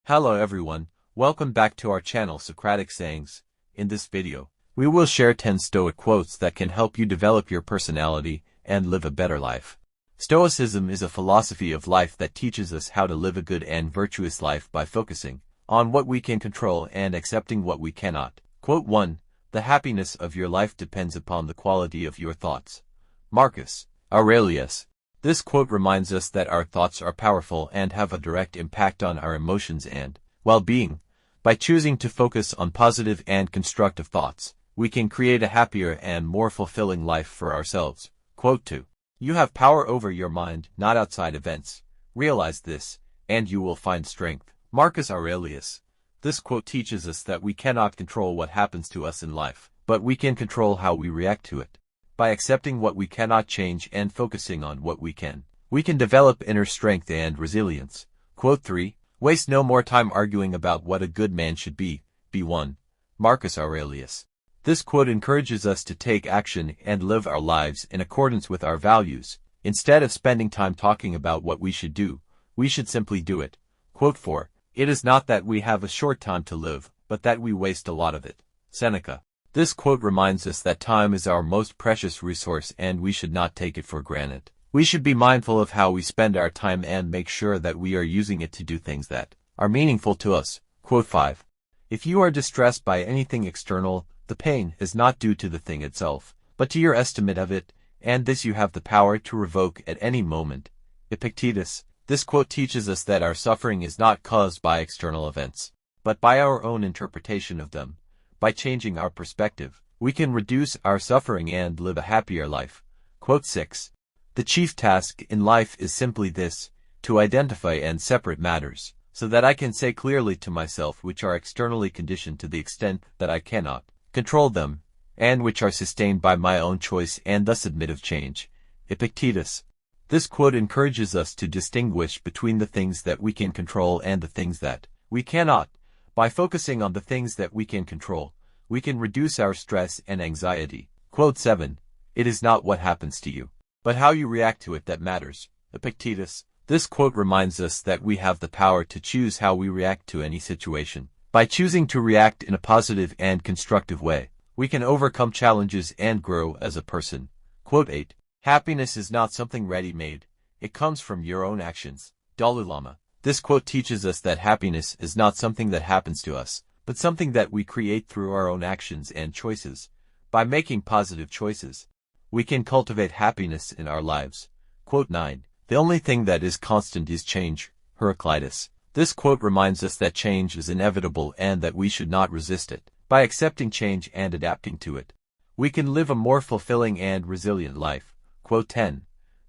Hello everyone, welcome back to our channel Socratic Sayings. In this video, we will share 10 Stoic quotes that can help you develop your personality and live a better life. Stoicism is a philosophy of life that teaches us how to live a good and virtuous life by focusing on what we can control and accepting what we cannot. Quote 1. The happiness of your life depends upon the quality of your thoughts. Marcus Aurelius. This quote reminds us that our thoughts are powerful and have a direct impact on our emotions and well-being. By choosing to focus on positive and constructive thoughts, we can create a happier and more fulfilling life for ourselves. Quote 2. You have power over your mind, not outside events. Realize this, and you will find strength. Marcus Aurelius. This quote teaches us that we cannot control what happens to us in life, but we can control how we react to it. By accepting what we cannot change and focusing on what we can develop inner strength and resilience. Quote 3. Waste no more time arguing about what a good man should be. Be one. Marcus Aurelius. This quote encourages us to take action and live our lives in accordance with our values. Instead of spending time talking about what we should do, we should simply do it. Quote 4. It is not that we have a short time to live, but that we waste a lot of it. Seneca. This quote reminds us that time is our most precious resource and we should not take it for granted. We should be mindful of how we spend our time and make sure that we are using it to do things that are meaningful to us. Quote 5. If you are distressed by anything external, the pain is not due to the thing itself, but to your estimate of it, and this you have the power to revoke at any moment. Epictetus. This quote teaches us that our suffering is not caused by external events, but by our own interpretation of them. By changing our perspective, we can reduce our suffering and live a happier life. Quote 6. The chief task in life is simply this, to identify and separate matters, so that I can say clearly to myself which are externally conditioned to the extent that I cannot control them, and which are sustained by my own choice and thus admit of change. Epictetus. This quote encourages us to distinguish between the things that we can control and the things that we cannot. By focusing on the things that we can control, we can reduce our stress and anxiety. Quote 7. It is not what happens to you, but how you react to it that matters. Epictetus. This quote reminds us that we have the power to choose how we react to any situation. By choosing to react in a positive and constructive way, we can overcome challenges and grow as a person. Quote 8. Happiness is not something ready-made. It comes from your own actions. Dalai Lama. This quote teaches us that happiness is not something that happens to us, but something that we create through our own actions and choices. By making positive choices, we can cultivate happiness in our lives. Quote 9. The only thing that is constant is change. Heraclitus. This quote reminds us that change is inevitable and that we should not resist it. By accepting change and adapting to it, we can live a more fulfilling and resilient life. Quote 10.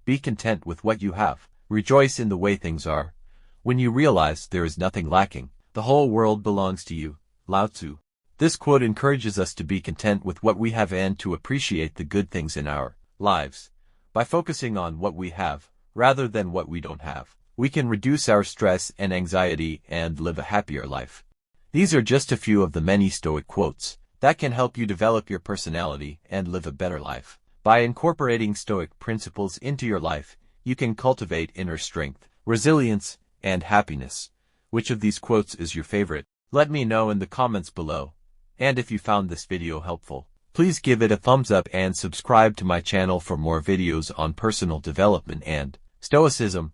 Be content with what you have. Rejoice in the way things are. When you realize there is nothing lacking, the whole world belongs to you. Lao Tzu. This quote encourages us to be content with what we have and to appreciate the good things in our lives. By focusing on what we have, rather than what we don't have, we can reduce our stress and anxiety and live a happier life. These are just a few of the many Stoic quotes that can help you develop your personality and live a better life. By incorporating Stoic principles into your life, you can cultivate inner strength, resilience, and happiness. Which of these quotes is your favorite? Let me know in the comments below. And if you found this video helpful, please give it a thumbs up and subscribe to my channel for more videos on personal development and Stoicism.